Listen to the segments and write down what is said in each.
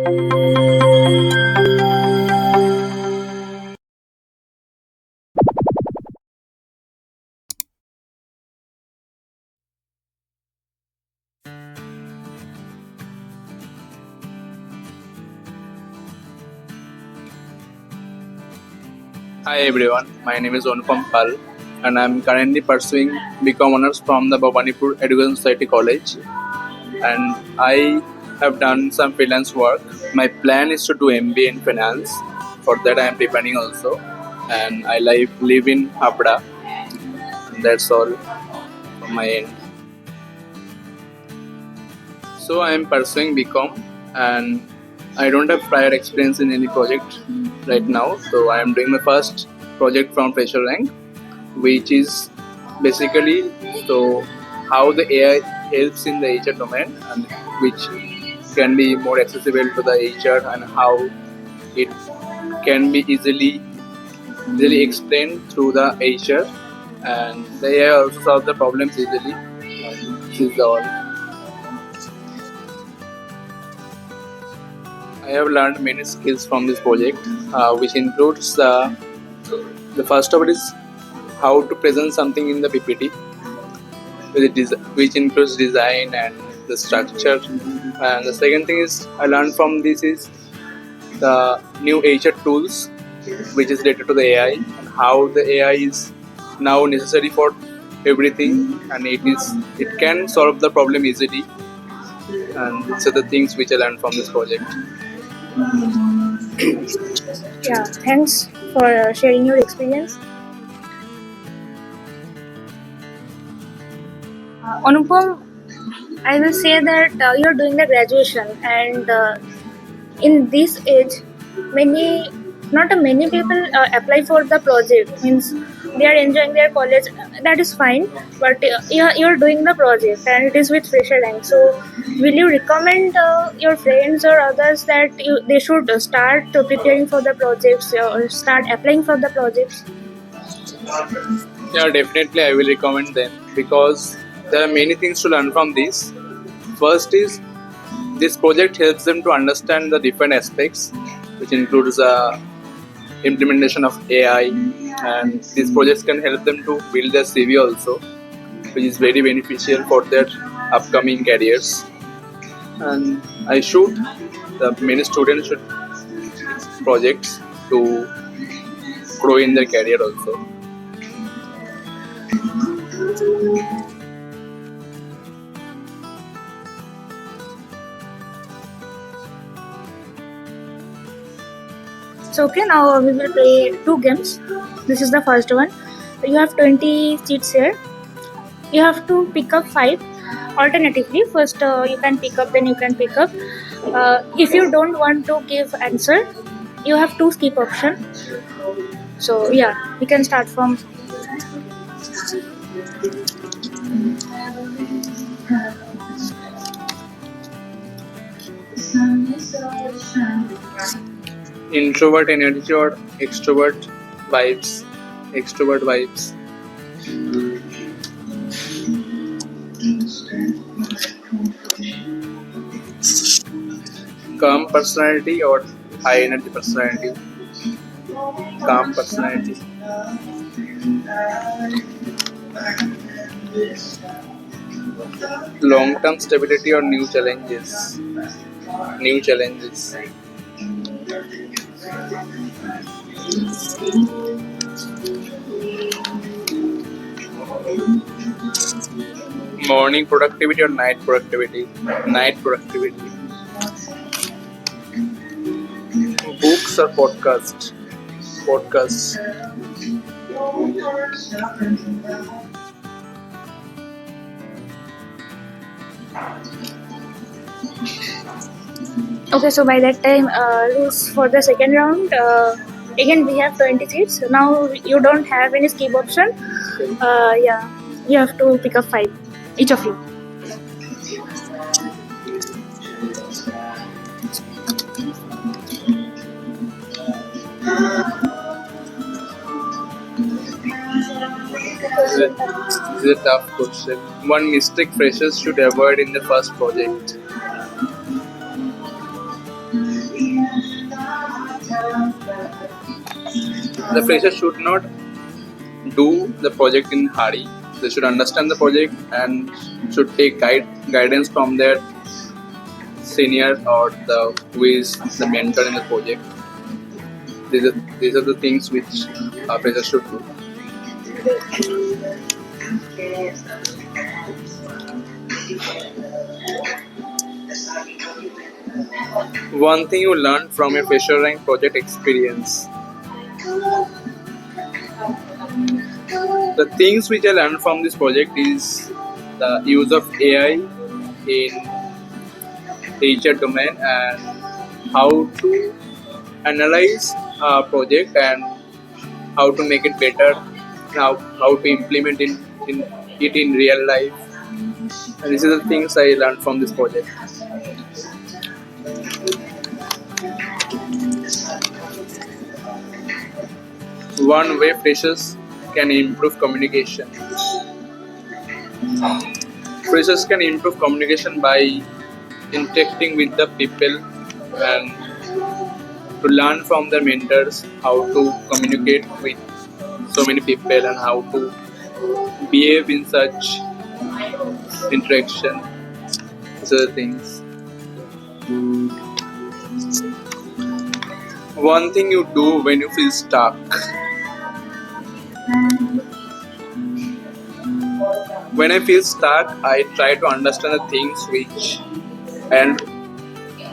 Hi everyone, my name is Anupam and I am currently pursuing BCom Honours from the Bhawanipur Education Society College, and I have done some freelance work. My plan is to do MBA in finance. For that I am preparing also, and I live in Habda. That's all from my end. So I am pursuing BCom and I don't have prior experience in any project right now. So I am doing my first project from FresherRank, which is basically how the AI helps in the HR domain, and which can be more accessible to the HR, and how it can be easily explained through the HR, and the AI also solve the problems easily. This is all. I have learned many skills from this project, which includes the first of it is how to present something in the PPT, which includes design and the structure. And the second thing is I learned from this is the new HR tools, which is related to the AI, and how the AI is now necessary for everything, and it can solve the problem easily. And these are the things which I learned from this project. Yeah, thanks for sharing your experience. Anupam, I will say that you're doing the graduation, and in this age, not many people apply for the project. Means they are enjoying their college. That is fine, but you're doing the project, and it is with FresherRank. So, will you recommend your friends or others that they should start preparing for the projects or start applying for the projects? Yeah, definitely I will recommend them, because there are many things to learn from this. First is this project helps them to understand the different aspects, which includes implementation of AI, and these projects can help them to build their CV also, which is very beneficial for their upcoming careers. And many students should projects to grow in their career also. So okay, now we will play two games. This is the first one. You have 20 seats here. You have to pick up 5 alternatively. First you can pick up, then you can pick up. If you don't want to give answer, you have 2 skip option. So yeah, we can start from Introvert energy or extrovert vibes? Extrovert vibes. Calm personality or high energy personality? Calm personality. Long term stability or new challenges? New challenges. Morning productivity or night productivity? Night productivity. Books or podcast? Podcasts. okay. So by that time, rules for the second round. Again, we have 20 seats. Now you don't have any skip option. Yeah, you have to pick up 5, each of you. This is a tough question. One mistake freshers should avoid in the first project. The fresher should not do the project in hurry. They should understand the project and should take guidance from their senior or the who is the mentor in the project. These are the things which a fresher should do. One thing you learned from your FresherRank project experience. The things which I learned from this project is the use of AI in teacher domain and how to analyze a project and how to make it better, how to implement it in real life. And these are the things I learned from this project. One way freshers can improve communication. Freshers can improve communication by interacting with the people and to learn from their mentors how to communicate with so many people and how to behave in such interaction. These are the things. One thing you do when you feel stuck. When I feel stuck, I try to understand the things and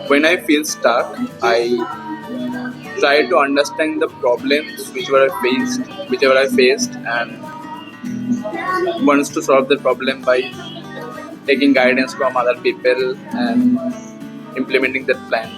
when I feel stuck, I try to understand the problems whichever I faced, and wants to solve the problem by taking guidance from other people and implementing that plan.